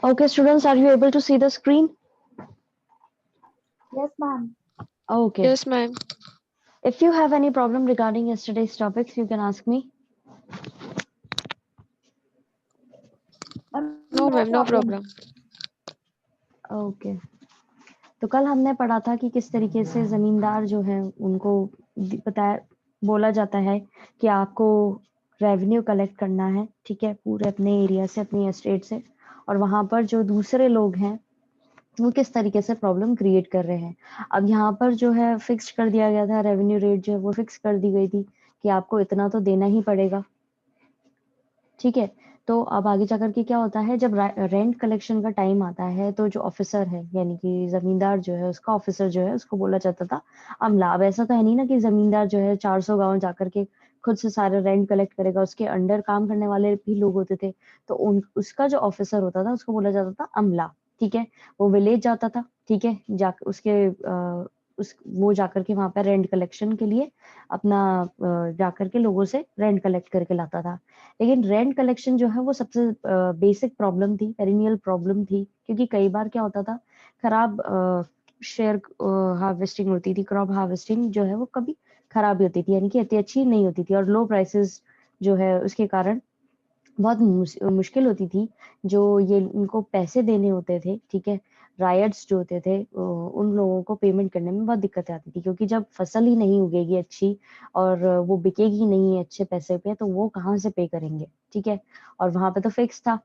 Okay, students, are you able to see the screen? Yes, ma'am. Okay. Yes, ma'am. If you have any problem regarding yesterday's topics, you can ask me. Ma'am, no No, ma'am, no problem. problem. Okay तो कल हमने पढ़ा था कि किस तरीके से जमींदार जो है उनको बताया बोला जाता है कि आपको रेवेन्यू कलेक्ट करना है, ठीक है, पूरे अपने एरिया से, अपनी एस्टेट से, और वहां पर जो दूसरे लोग हैं वो किस तरीके से प्रॉब्लम क्रिएट कर रहे हैं। अब यहाँ पर जो है फिक्स कर दिया गया था, रेवेन्यू रेट जो है वो फिक्स कर दी गई थी कि आपको इतना तो देना ही पड़ेगा, ठीक है। तो अब आगे जाकर के क्या होता है, जब रेंट कलेक्शन का टाइम आता है तो जो ऑफिसर है यानी कि जमींदार जो है उसका ऑफिसर जो है उसको बोला जाता था अमला। अब ऐसा तो है नहीं ना कि जमींदार जो है 400 गांव जाकर के खुद से सारे रेंट कलेक्ट करेगा, उसके अंडर काम करने वाले भी लोग होते थे। तो उन उसका जो ऑफिसर होता था उसको बोला जाता था अमला, ठीक है। वो विलेज जाता था, ठीक है, जा उसके उस वो जाकर के वहां पर रेंट कलेक्शन के लिए अपना जाकर के लोगों से रेंट कलेक्ट करके लाता था। लेकिन रेंट कलेक्शन जो है वो सबसे बेसिक प्रॉब्लम थी, पेरिनियल प्रॉब्लम थी, क्योंकि कई बार क्या होता था, खराब शेयर हार्वेस्टिंग होती थी, क्रॉप हार्वेस्टिंग जो है वो कभी खराब ही होती थी, यानी कि इतनी अच्छी नहीं होती थी, और लो प्राइसेस जो है उसके कारण बहुत मुश्किल होती थी। जो ये इनको पैसे देने होते थे, ठीक है, रायट्स जो होते थे, उन लोगों को पेमेंट करने में बहुत दिक्कतें आती थी, क्योंकि जब फसल ही नहीं उगेगी अच्छी और वो बिकेगी नहीं अच्छे पैसे पे, तो वो कहाँ से पे करेंगे, ठीक है। और वहां पे तो फिक्स था।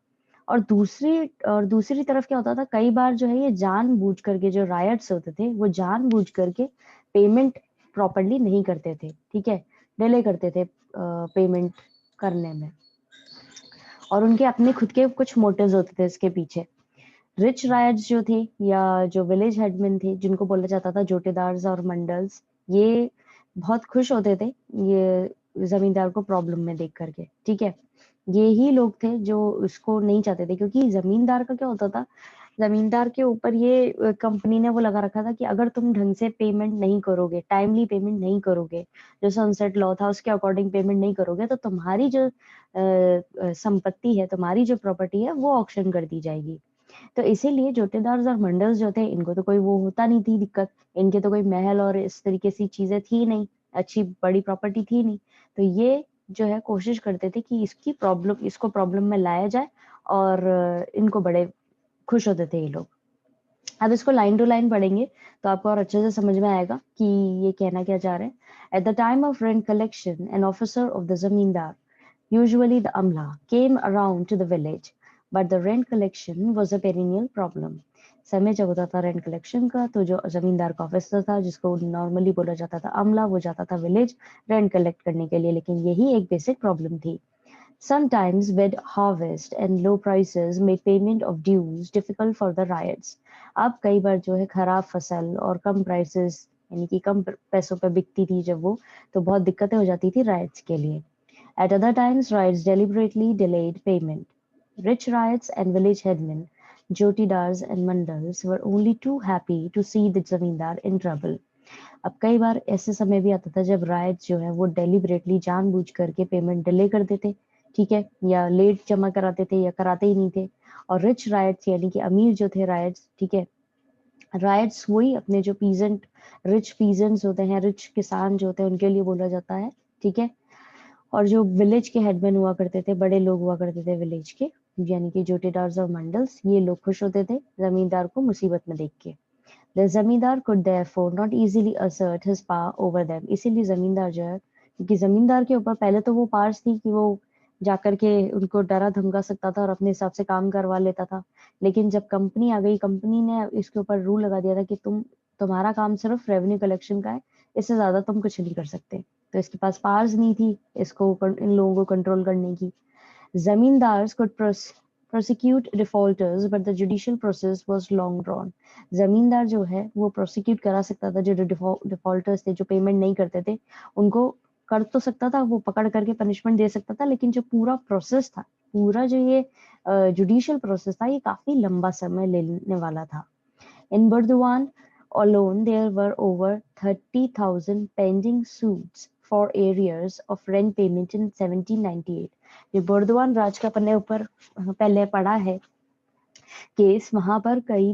और दूसरी तरफ क्या होता था, कई बार जो है ये जानबूझ करके जो रायट्स होते थे वो जानबूझ करके पेमेंट प्रॉपरली नहीं करते थे, ठीक है, डिले करते थे पेमेंट करने में, और उनके अपने खुद के कुछ मोटिव्स होते थे इसके पीछे। रिच रायट्स जो थे या जो विलेज हेडमैन थे, जिनको बोला जाता था जोटेदार्स और मंडल्स, ये बहुत खुश होते थे ये जमींदार को प्रॉब्लम में देख करके, ठीक है। ये ही लोग थे जो उसको नहीं चाहते थे, क्योंकि जमींदार का क्या होता था, जमींदार के ऊपर ये कंपनी ने वो लगा रखा था कि अगर तुम ढंग से पेमेंट नहीं करोगे, टाइमली पेमेंट नहीं करोगे, जो सनसेट लॉ था उसके अकॉर्डिंग पेमेंट नहीं करोगे, तो तुम्हारी जो संपत्ति है, तुम्हारी जो प्रॉपर्टी है वो ऑक्शन कर दी जाएगी। तो इसीलिए जोटेदार्स और मंडल्स जो थे, इनको तो कोई वो होता नहीं थी दिक्कत, इनके तो कोई महल और इस तरीके से चीजें थी नहीं, अच्छी बड़ी प्रॉपर्टी थी नहीं। तो ये जो है कोशिश करते थे कि इसको प्रॉब्लम में लाया जाए, और इनको बड़े खुश होते थे ये लोग। अब इसको लाइन टू लाइन पढ़ेंगे तो आपको और अच्छे से समझ में आएगा कि ये कहना क्या चाह रहे हैं। At the time of rent collection, an officer of the जमींदार, usually the amla, came around to the village, but the rent collection was a perennial problem. समय जब होता था रेंट कलेक्शन का, तो जो जमींदार का ऑफिसर था जिसको नॉर्मली बोला जाता था अमला, वो जाता था विलेज रेंट कलेक्ट करने के लिए, लेकिन यही एक बेसिक प्रॉब्लम थी। Sometimes wet harvest and low prices made payment of dues difficult for the riots. अब कई बार जो है खराब फसल और कम प्राइसेस, यानी कि कम पैसों पे बिकती थी जब वो, तो बहुत दिक्कतें हो जाती थी राइट्स के लिए। At other times, riots deliberately delayed payment. Rich riots and village headmen, jotidars and mandals were only too happy to see the zamindar in trouble. अब कई बार ऐसे समय भी आता था जब रायट्स जो है वो डेलिबरेटली जानबूझ करके पेमेंट डिले कर देते, ठीक है, या लेट जमा कराते थे या कराते ही नहीं थे। और रिच रायट्स यानी कि अमीर जो थे रायट्स, ठीक है, राइट्स वही अपने जो पीजेंट, रिच पीजेंट्स होते हैं, रिच किसान जो होते हैं, उनके लिए बोला जाता है, ठीक है। और जो विलेज के हेडमैन हुआ करते थे, बड़े लोग हुआ करते थे विलेज के, यानी कि जोटेदार्स और मंडल्स, ये लोग खुश होते थे जमींदार को मुसीबत में देख के। द जमींदार could therefore not easily assert his power over them. इसीलिए जमींदार जो है, क्योंकि जमींदार के ऊपर पहले तो वो पार्स थी कि वो जाकर के उनको डरा धमका सकता था और अपने हिसाब से काम करवा लेता था। लेकिन जब कंपनी आ गई, कंपनी ने इसके ऊपर रूल लगा दिया था कि तुम्हारा काम सिर्फ रेवेन्यू कलेक्शन का है, इससे ज्यादा तुम कुछ नहीं कर सकते। तो इसके पास पावर्स नहीं थी इसको इन लोगों को कंट्रोल करने की। Zamindars could prosecute defaulters, but the judicial process was long drawn. जमींदार जो है वो प्रोसिक्यूट करा सकता था जो डिफॉल्टर्स थे, जो पेमेंट नहीं करते थे, उनको कर तो सकता था, वो पकड़ करके पनिशमेंट दे सकता था, लेकिन जो पूरा प्रोसेस था, पूरा जो ये जुडिशियल प्रोसेस था, ये काफी लंबा समय लेने वाला था। In Burdwan alone, there were over 30,000 pending suits for arrears of rent payment in 1798. ये बर्दवान राज का अपने ऊपर पहले पड़ा है केस, वहां पर कई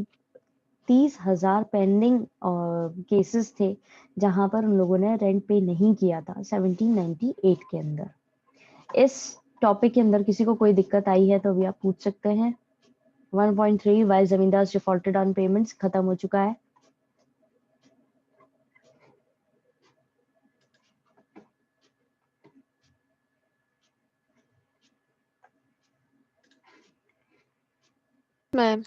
30,000 पेंडिंग केसेस थे जहां पर उन लोगों ने रेंट पे नहीं किया था 1798 के अंदर। इस टॉपिक के अंदर किसी को कोई दिक्कत आई है तो अभी आप पूछ सकते हैं। 1.3 वाई जमींदार डिफॉल्टेड ऑन पेमेंट्स खत्म हो चुका है। Ma'am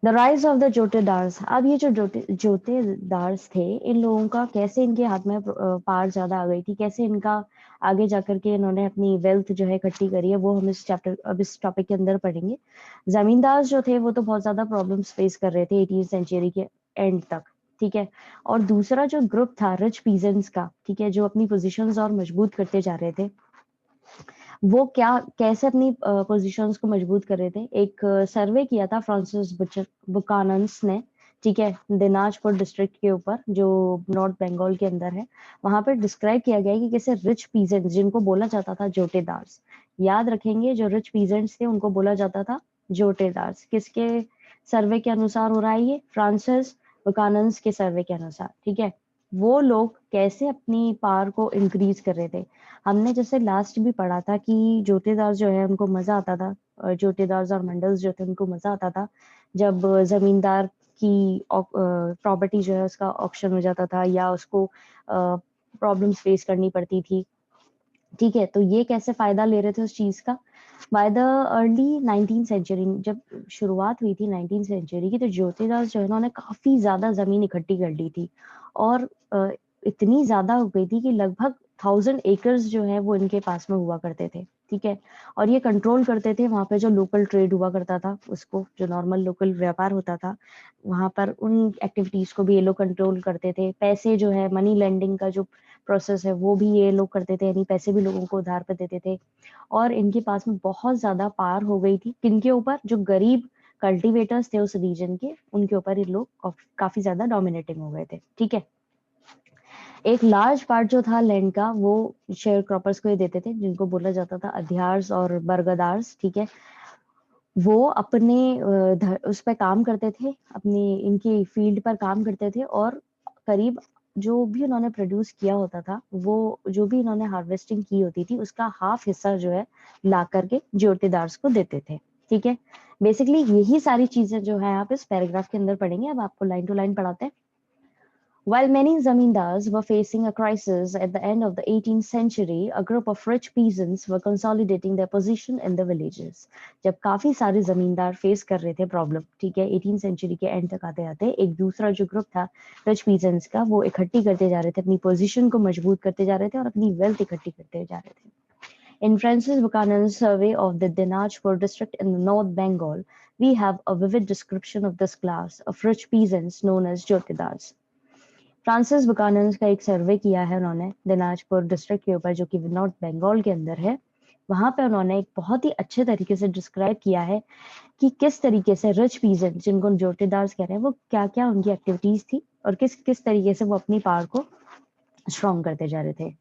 the rise of the jotedars. अब ये जो जोतेदार्स थे, इन लोगों का कैसे इनके हाथ में पावर ज्यादा आ गई थी, कैसे इनका आगे जाकर के इन्होंने अपनी वेल्थ जो है इकट्ठी करी है, वो हम इस टॉपिक के अंदर पढ़ेंगे। जमींदार जो थे वो तो बहुत ज्यादा प्रॉब्लम्स फेस कर रहे थे 18th सेंचुरी के एंड तक, ठीक है। और दूसरा जो ग्रुप था रिच पीजेंट्स का, ठीक है, जो अपनी पोजिशन और मजबूत करते जा रहे थे, वो क्या कैसे अपनी पोजीशंस को मजबूत कर रहे थे। एक सर्वे किया था फ्रांसिस बुकानन्स ने, ठीक है, दिनाजपुर डिस्ट्रिक्ट के ऊपर जो नॉर्थ बंगाल के अंदर है। वहां पर डिस्क्राइब किया गया है कि कैसे रिच पीजेंट्स, जिनको बोला जाता था जोटेदार्स, याद रखेंगे, जो रिच पीजेंट्स थे उनको बोला जाता था जोटेदार्स। किसके सर्वे के अनुसार हो रहा है ये? फ्रांसिस बुकानन्स के सर्वे के अनुसार, ठीक है। वो लोग कैसे अपनी पावर को इंक्रीज कर रहे थे। हमने जैसे लास्ट भी पढ़ा था कि जोतेदार जो है उनको मजा आता था, जोतेदार और मंडल्स जो थे उनको मजा आता था जब जमींदार की प्रॉपर्टी जो है उसका ऑक्शन हो जाता था या उसको प्रॉब्लम्स फेस करनी पड़ती थी, ठीक है। तो ये कैसे फायदा ले रहे थे उस चीज का? By the early 19th century, जब शुरुआत हुई थी 19th सेंचुरी की, तो ज्योतिदास जो है उन्होंने काफी ज्यादा जमीन इकट्ठी कर ली थी और इतनी ज्यादा हो गई थी कि लगभग 1000 एकर्स जो है वो इनके पास में हुआ करते थे, ठीक है। और ये कंट्रोल करते थे वहां पे जो लोकल ट्रेड हुआ करता था, उसको, जो नॉर्मल लोकल व्यापार होता था वहां पर, उन एक्टिविटीज को भी ये लोग कंट्रोल करते थे। पैसे जो है, मनी लेंडिंग का जो प्रोसेस है वो भी ये लोग करते थे, यानी पैसे भी लोगों को उधार पे देते थे। और इनके पास में बहुत ज्यादा पावर हो गई थी किनके ऊपर? जो गरीब कल्टीवेटर्स थे उस रीजन के, उनके ऊपर ये लोग काफी ज्यादा डोमिनेटिंग हो गए थे, ठीक है। एक लार्ज पार्ट जो था लैंड का वो शेयर क्रॉपर्स को ही देते थे, जिनको बोला जाता था अधियार्स और बरगदार्स, ठीक है। वो अपने उस पर काम करते थे, अपनी इनकी फील्ड पर काम करते थे, और करीब जो भी उन्होंने प्रोड्यूस किया होता था, वो जो भी इन्होंने हार्वेस्टिंग की होती थी उसका हाफ हिस्सा जो है ला करके जोड़ीदार्स को देते थे, ठीक है। बेसिकली यही सारी चीजें जो है आप इस पैराग्राफ के अंदर पढ़ेंगे। अब आपको लाइन टू लाइन पढ़ाते हैं। While many zamindars were facing a crisis at the end of the 18th century, a group of rich peasants were consolidating their position in the villages. जब काफी सारे जमींदार फेस कर रहे थे प्रॉब्लम, ठीक है, 18th सेंचुरी के एंड तक आते आते एक दूसरा जो ग्रुप था रिच पीजेंट्स का, वो इकट्ठी करते जा रहे थे, अपनी पोजीशन को मजबूत करते जा रहे थे और अपनी वेल्थ इकट्ठी करते जा रहे थे। In Francis Buchanan's survey of the Dinajpur district in North Bengal, we have a vivid description of this class of rich peasants known as jotidars. Francis Buchanan का एक सर्वे किया है उन्होंने दिनाजपुर डिस्ट्रिक्ट के ऊपर, जो कि नॉर्थ बंगाल के अंदर है। वहां पे उन्होंने एक बहुत ही अच्छे तरीके से डिस्क्राइब किया है कि किस तरीके से रिच पीजेंट, जिनको जोटेदार्स कह रहे हैं, वो क्या क्या उनकी एक्टिविटीज थी और किस किस तरीके से वो अपनी पावर को स्ट्रॉन्ग करते जा रहे थे।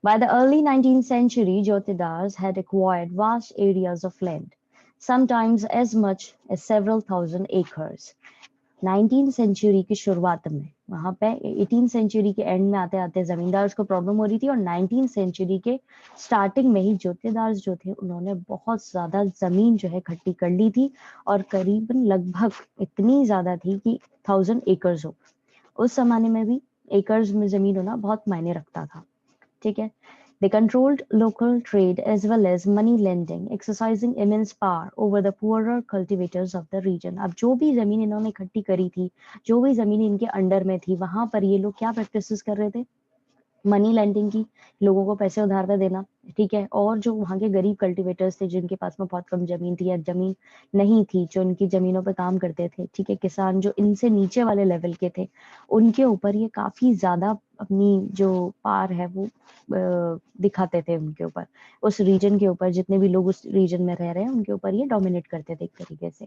By the early 19th century, jotedars had acquired vast areas of land, sometimes as much as several thousand acres. 19th century की शुरुआत में, वहां पे 18th सेंचुरी के एंड में आते आते जमींदार्स को प्रॉब्लम हो रही थी, और 19th सेंचुरी के स्टार्टिंग में ही जोतेदार जो थे उन्होंने बहुत ज्यादा जमीन जो है इकट्ठी कर ली थी, और करीबन लगभग इतनी ज्यादा थी कि 1000 एकर्स हो। उस जमाने में भी एकर्स में जमीन होना बहुत मायने रखता था, ठीक है। They controlled local trade as well as money lending, exercising immense power over the poorer cultivators of the region. अब जो भी जमीन इन्होंने इकट्ठी करी थी, जो भी जमीन इनके अंडर में थी, वहां पर ये लोग क्या प्रैक्टिसेस कर रहे थे? मनी लेंडिंग की, लोगों को पैसे उधार पे देना, ठीक है। और जो वहाँ के गरीब कल्टीवेटर्स थे, जिनके पास में बहुत कम जमीन थी या जमीन नहीं थी, जो इनकी जमीनों पे काम करते थे, ठीक है, किसान जो इनसे नीचे वाले लेवल के थे, उनके ऊपर ये काफी ज्यादा अपनी जो पार है वो दिखाते थे उनके ऊपर, उस रीजन के ऊपर, जितने भी लोग उस रीजन में रह रहे हैं उनके ऊपर ये डोमिनेट करते थे एक तरीके से।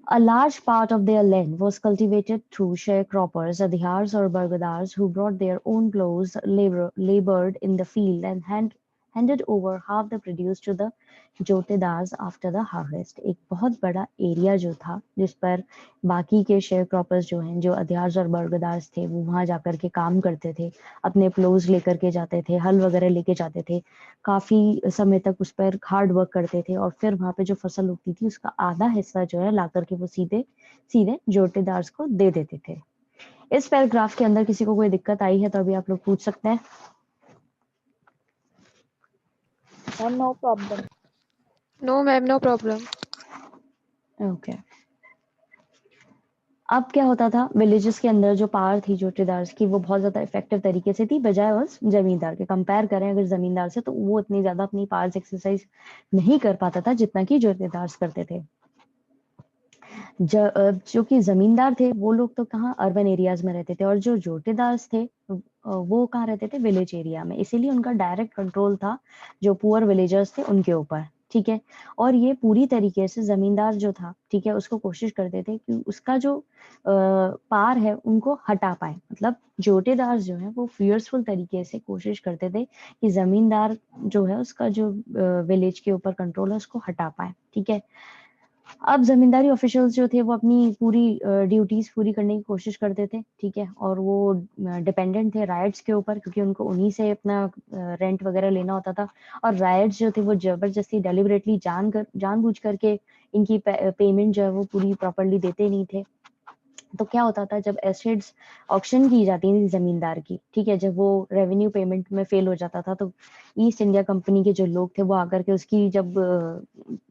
A large part of their land was cultivated through sharecroppers, adhyars or burgadars, who brought their own plows, labored in the field, and handed over half the produce to the jotedars after the harvest. एक बहुत बड़ा area जो था जिस पर बाकी के share croppers जो हैं, जो अधियार्स और बर्गदार्स थे, वो वहां जाकर के काम करते थे, अपने प्लोज लेकर के जाते थे, हल वगैरह लेके जाते थे, काफी समय तक उस पर हार्ड वर्क करते थे और फिर वहां पे जो फसल उगती थी उसका आधा हिस्सा जो है ला करके वो सीधे सीधे जोतेदार्स को दे देते थे। इस पैराग्राफ के अंदर किसी को कोई दिक्कत आई है तो अभी आप लोग पूछ सकते हैं। No problem. No, ma'am, no problem. Okay. अब क्या होता था, विलेजेस के अंदर जो पावर थी जोटेदार्स की वो बहुत ज्यादा इफेक्टिव तरीके से थी, बजाय उस जमींदार के। कंपेयर करें अगर जमींदार से तो वो इतनी ज्यादा अपनी पावर्स एक्सरसाइज नहीं कर पाता था जितना कि जोतेदार्स करते थे। जो कि जमींदार थे वो लोग तो कहाँ अर्बन एरियाज में रहते थे, और जो जोटेदार्स थे वो कहाँ रहते थे, विलेज एरिया में। इसीलिए उनका डायरेक्ट कंट्रोल था जो पुअर विलेजर्स थे उनके ऊपर, ठीक है। और ये पूरी तरीके से जमींदार जो था, ठीक है, उसको कोशिश करते थे कि उसका जो पार है उनको हटा पाए। मतलब जोटेदार जो है वो फियर्सफुल तरीके से कोशिश करते थे कि जमींदार जो है उसका जो विलेज के ऊपर कंट्रोल है उसको हटा पाए, ठीक है। अब जमींदारी ऑफिशियल्स जो थे वो अपनी पूरी ड्यूटीज पूरी करने की कोशिश करते थे, ठीक है, और वो डिपेंडेंट थे राइट्स के ऊपर, क्योंकि उनको उन्हीं से अपना रेंट वगैरह लेना होता था। और राइट्स जो थे वो जबरदस्ती डेलिबरेटली जानबूझ करके इनकी पेमेंट जो है वो पूरी प्रॉपरली देते नहीं थे। तो क्या होता था, जब एसेट्स ऑक्शन की जाती थी जमींदार की, ठीक है, जब वो रेवेन्यू पेमेंट में फेल हो जाता था तो ईस्ट इंडिया कंपनी के जो लोग थे वो आकर के उसकी जब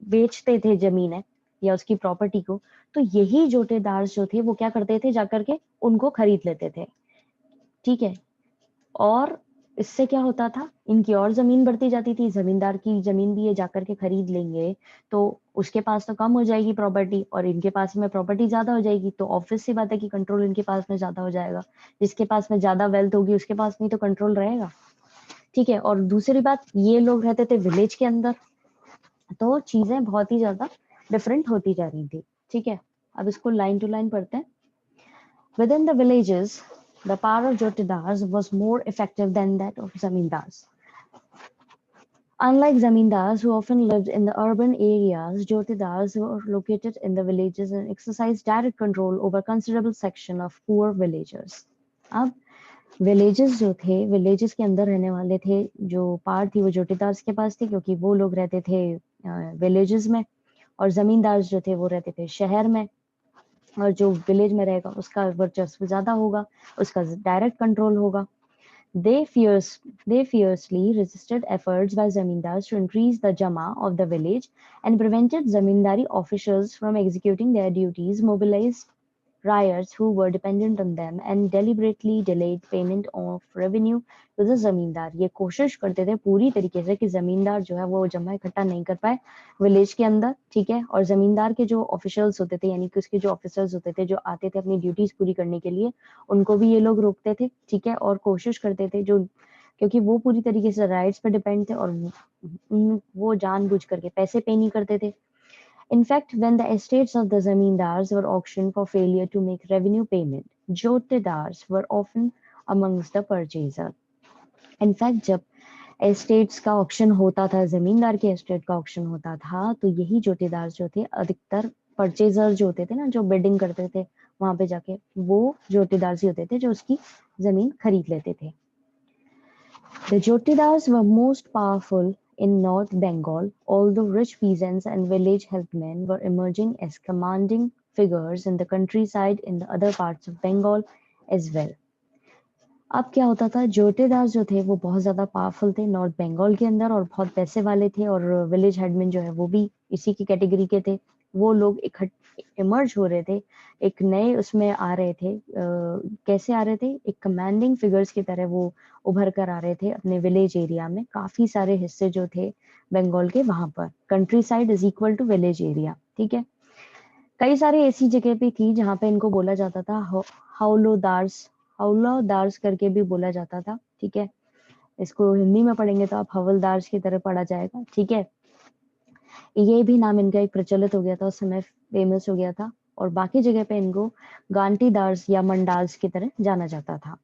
बेचते थे जमीन है या उसकी प्रॉपर्टी को, तो यही जोटेदार जो थे वो क्या करते थे, जाकर के उनको खरीद लेते थे, ठीक है। और इससे क्या होता था, इनकी और जमीन बढ़ती जाती थी। जमींदार की जमीन भी ये जाकर के खरीद लेंगे तो उसके पास तो कम हो जाएगी प्रॉपर्टी और इनके पास में प्रॉपर्टी ज्यादा हो जाएगी, तो ऑब्वियस सी बात है कि कंट्रोल इनके पास में ज्यादा हो जाएगा। जिसके पास में ज्यादा वेल्थ होगी उसके पास में तो कंट्रोल रहेगा, ठीक है। और दूसरी बात, ये लोग रहते थे विलेज के अंदर, तो चीजें बहुत ही ज्यादा डिफरेंट होती जा रही थी, ठीक है। अब इसको लाइन टू लाइन पढ़ते हैं। With in the villages the power of jotedars was more effective than that of zamindars. Unlike zamindars, who often lived in the urban areas, jotedars were located in the villages and exercised direct control over considerable section of poor villagers. अब villages जो थे, villages के अंदर रहने वाले थे, जो पार थी वो जोटेदार्स के पास थी, क्योंकि वो लोग रहते थे विलेजेस में, और जमींदार जो थे वो रहते थे शहर में। और जो विलेज में रहेगा उसका वर्चस्व ज्यादा होगा, उसका डायरेक्ट कंट्रोल होगा। They fiercely resisted efforts by zamindars to increase the jama of the village and prevented zamindari officials from executing their duties, mobilized riots who were dependent on them, and deliberately delayed payment of revenue to the zamindar. ये कोशिश करते थे पूरी तरीके से कि जमींदार जो है वो जमा इकट्ठा नहीं कर पाए विलेज के अंदर, ठीक है। और जमींदार के जो ऑफिशियल्स होते थे, यानी कि उसके जो ऑफिसर्स होते थे जो आते थे अपनी ड्यूटीज पूरी करने के लिए, उनको भी ये लोग रोकते थे, ठीक है। और कोशिश करते थे, जो क्योंकि वो पूरी तरीके से राइट्स पे डिपेंड थे और वो जानबूझ करके पैसे पे नहीं करते थे। In fact, when the estates of the zamindars were auctioned for failure to make revenue payment, jotedars were often amongst the purchaser. In fact, जब एस्टेट्स का ऑक्शन होता था, जमींदार के एस्टेट का ऑक्शन होता था, तो यही जोटेदार जो थे, अधिकतर परचेजर जो होते थे ना, जो बिडिंग करते थे वहां पे जाके, वो जोटेदार ही होते थे जो उसकी जमीन खरीद लेते थे। The jotedars were most powerful in North Bengal, although rich peasants and village helpmen were emerging as commanding figures in the countryside in the other parts of Bengal as well. अब क्या होता था, जोटेदार जो थे वो बहुत ज्यादा पावरफुल थे नॉर्थ बंगाल के अंदर और बहुत पैसे वाले थे, और विलेज हेडमैन जो है वो भी इसी की कैटेगरी के थे। वो लोग इमर्ज हो रहे थे, एक नए उसमें आ रहे थे। कैसे आ रहे थे, एक कमांडिंग फिगर्स की तरह वो उभर कर आ रहे थे अपने विलेज एरिया में। काफी सारे हिस्से जो थे बंगाल के, वहां पर countryside is equal to village area, ठीक है। कई सारी ऐसी जगह भी थी जहाँ पे इनको बोला जाता था हौलदार्स करके भी बोला जाता था, ठीक है। इसको हिंदी में पढ़ेंगे तो आप हवलदार्स की तरह पढ़ा जाएगा, ठीक है। ये भी नाम इनका एक प्रचलित हो गया था, उस समय फेमस हो गया था। और बाकी जगह पे इनको गांटीदार्स या मंडाल्स की तरह जाना जाता था।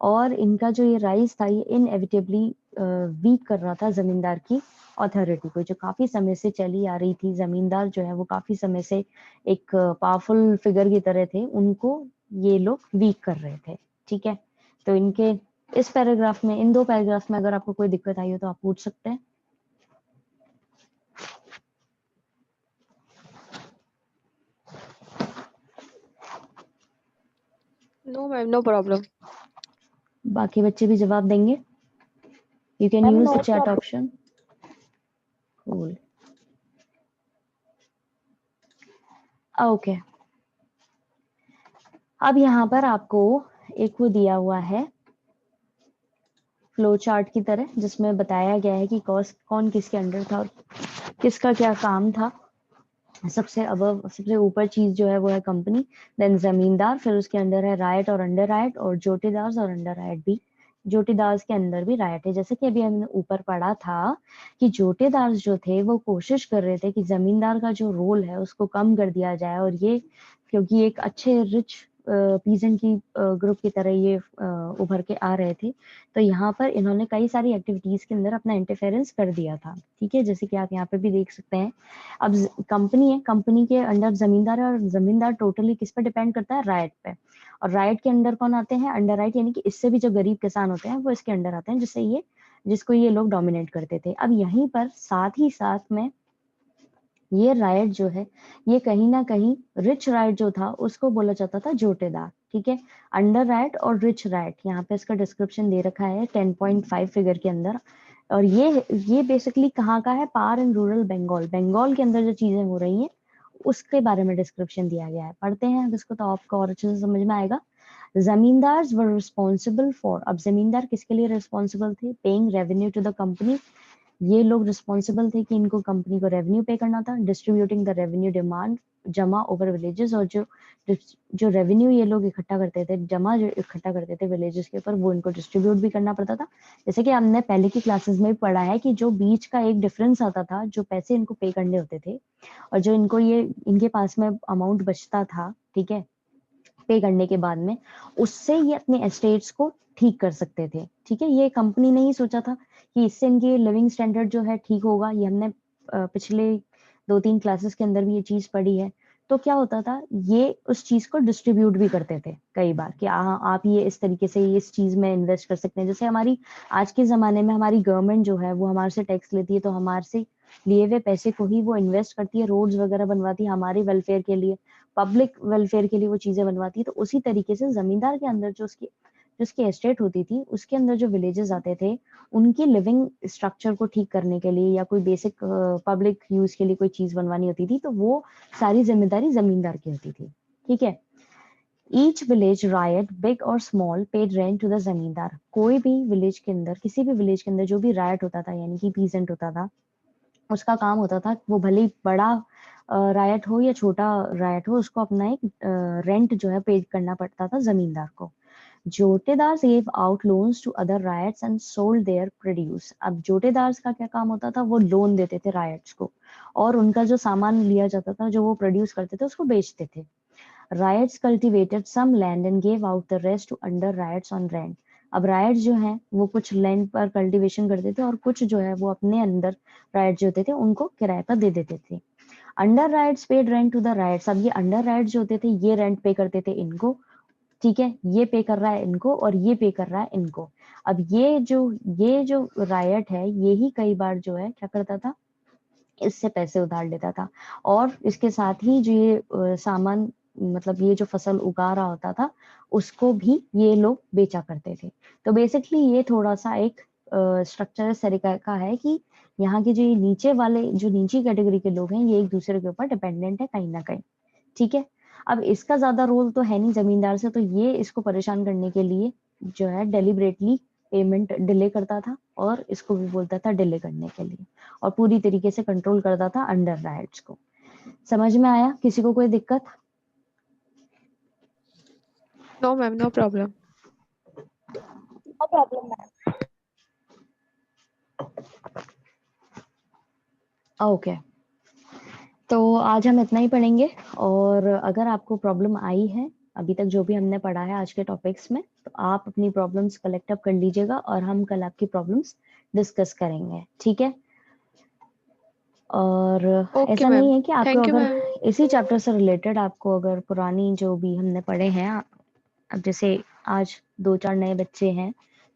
और इनका जो ये राइज था ये इनएविटेबली वीक कर रहा था जमींदार की अथॉरिटी को, जो काफी समय से चली आ रही थी। जमींदार जो है वो काफी समय से एक पावरफुल फिगर की तरह थे, उनको ये लोग वीक कर रहे थे। ठीक है, तो इनके इस पैराग्राफ में, इन 2 पैराग्राफ में अगर आपको कोई दिक्कत आई हो तो आप पूछ सकते हैं। No, ma'am, no problem. बाकी बच्चे भी जवाब देंगे। You can Ma'am, use no the chat problem. Option. Cool, okay. अब यहाँ पर आपको एक वो दिया हुआ है फ्लो चार्ट की तरह, जिसमें बताया गया है कि कौन किसके अंडर था और किसका क्या काम था। सबसे अबव, सबसे ऊपर चीज जो है वो है कंपनी, देन जमींदार, फिर उसके अंदर है रायट और अंडर रायट, और जोटीदार्स और अंडर रायट भी। जोटीदार्स के अंदर भी रायट है। जैसे कि अभी हमने ऊपर पढ़ा था कि जोटीदार्स जो थे वो कोशिश कर रहे थे कि जमींदार का जो रोल है उसको कम कर दिया जाए, और ये क्योंकि एक अच्छे रिच पीजेंट की ग्रुप की तरह ये उभर के आ रहे थे, तो यहाँ पर इन्होंने कई सारी एक्टिविटीज के अंदर अपना इंटरफेरेंस कर दिया था। ठीक है, जैसे कि आप यहाँ पे भी देख सकते हैं। अब कंपनी है, कंपनी के अंडर जमींदार है, और जमींदार टोटली किस पे डिपेंड करता है? राइट पे। और राइट के अंडर कौन आते हैं? अंडर राइट, यानी कि इससे भी जो गरीब किसान होते हैं वो इसके अंडर आते हैं, जिसको ये लोग डोमिनेट करते थे। अब यहीं पर साथ ही साथ में ये राइट जो है, ये कहीं ना कहीं रिच राइट जो था उसको बोला जाता था जोटेदार। ठीक है, अंडर राइट और रिच राइट, यहाँ पे इसका डिस्क्रिप्शन दे रखा है 10.5 फिगर के अंदर। और ये बेसिकली कहाँ का है? पार इन रूरल बंगाल, बंगाल के अंदर जो चीजें हो रही हैं उसके बारे में डिस्क्रिप्शन दिया गया है। पढ़ते हैं अब इसको, तो आपको और अच्छे से समझ में आएगा। जमींदार्स वर रिस्पॉन्सिबल फॉर, अब जमींदार किसके लिए रिस्पॉन्सिबल थे? Paying revenue to the company, ये लोग रिस्पॉन्सिबल थे कि इनको कंपनी को रेवेन्यू पे करना था। डिस्ट्रीब्यूटिंग द रेवेन्यू डिमांड जमा ओवर विलेजेस, और जो रेवेन्यू ये लोग इकट्ठा करते थे, जमा जो इकट्ठा करते थे विलेजेस के ऊपर, वो इनको डिस्ट्रीब्यूट भी करना पड़ता था। जैसे कि हमने पहले की क्लासेस में भी पढ़ा है कि जो बीच का एक डिफरेंस आता था, जो पैसे इनको पे करने होते थे और जो इनके पास में अमाउंट बचता था, ठीक है, पे करने के बाद में, उससे ये अपने एस्टेट्स को ठीक कर सकते थे। ठीक है, ये कंपनी ने ही सोचा था कि इससे इनकी लिविंग स्टैंडर्ड जो है ठीक होगा। ये हमने पिछले 2-3 क्लासेस के अंदर भी ये चीज पढ़ी है। तो क्या होता था, ये उस चीज को डिस्ट्रीब्यूट भी करते थे कई बार कि आप ये इस तरीके से इस चीज में इन्वेस्ट कर सकते हैं। जैसे हमारी आज के जमाने में हमारी गवर्नमेंट जो है वो हमारे से टैक्स लेती है, तो हमारे से लिए हुए पैसे को ही वो इन्वेस्ट करती है, रोड्स वगैरह बनवाती है हमारे वेलफेयर के लिए, पब्लिक वेलफेयर के लिए वो चीजें बनवाती है। तो उसी तरीके से जमींदार के अंदर जो उसकी एस्टेट होती थी, उसके अंदर जो विलेजेस आते थे, उनकी लिविंग स्ट्रक्चर को ठीक करने के लिए या कोई बेसिक पब्लिक यूज के लिए कोई चीज बनवानी होती थी, तो वो सारी जिम्मेदारी जमींदार की होती थी। ठीक है, ईच विलेज रायट बिग और small paid rent to the zamindar. कोई भी विलेज के अंदर, किसी भी विलेज के अंदर जो भी रायट होता था, यानी कि पीजेंट होता था, उसका काम होता था, वो भले ही बड़ा रायट हो या छोटा रायट हो, उसको अपना एक रेंट जो है पे करना पड़ता था जमींदार को। जोटेदार्स gave out loans to other riots and sold their produce। अब जोटेदार्स का क्या काम होता था? वो लोन देते थे रायट्स को, और उनका जो सामान लिया जाता था, जो वो प्रोड्यूस करते थे, उसको बेचते थे। Ryots cultivated some land and gave out the rest to under ryots on rent. अब रायट्स जो है वो कुछ लैंड पर कल्टीवेशन करते थे, और कुछ जो है वो अपने अंदर राइट्स जो होते थे उनको किराए पर दे देते थे। Under ryots paid rent to the ryots. अब ये अंडर राइट्स जो होते थे ये रेंट पे करते थे इनको। ठीक है, ये पे कर रहा है इनको और ये पे कर रहा है इनको। अब ये जो रायट है, ये ही कई बार जो है क्या करता था, इससे पैसे उधार लेता था, और इसके साथ ही जो ये सामान, मतलब ये जो फसल उगा रहा होता था, उसको भी ये लोग बेचा करते थे। तो बेसिकली ये थोड़ा सा एक स्ट्रक्चर इस तरीका का है कि यहाँ के जो ये नीचे वाले, जो नीची कैटेगरी के लोग हैं, ये एक दूसरे के ऊपर डिपेंडेंट है कहीं ना कहीं। ठीक है, अब इसका ज्यादा रोल तो है नहीं जमींदार से, तो ये इसको परेशान करने के लिए जो है डेलिबरेटली पेमेंट डिले करता था, और इसको भी बोलता था डिले करने के लिए, और पूरी तरीके से कंट्रोल करता था अंडर राइट्स को। समझ में आया? किसी को कोई दिक्कत? No, ma'am, no problem. No problem, ma'am. Okay, तो आज हम इतना ही पढ़ेंगे, और अगर आपको प्रॉब्लम आई है अभी तक जो भी हमने पढ़ा है आज के टॉपिक्स में, तो आप अपनी प्रॉब्लम्स कलेक्ट अप कर लीजिएगा, और हम कल आपकी प्रॉब्लम्स डिस्कस करेंगे, ठीक है। और Okay, ऐसा ma'am. नहीं है कि आपको Thank you, अगर ma'am. इसी चैप्टर से रिलेटेड आपको अगर पुरानी जो भी हमने पढ़े हैं, अब जैसे आज 2-4 नए बच्चे हैं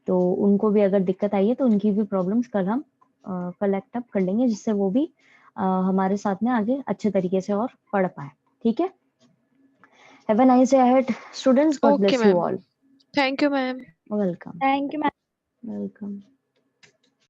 तो उनको भी अगर दिक्कत आई है तो उनकी भी प्रॉब्लम्स कल हम कलेक्ट अप कर लेंगे, जिससे वो भी हमारे साथ में आगे अच्छे तरीके से और पढ़ पाए, ठीक है। Have a nice day ahead students, God Okay, bless you ma'am. All. Thank you, ma'am. Welcome Thank you, ma'am. Welcome.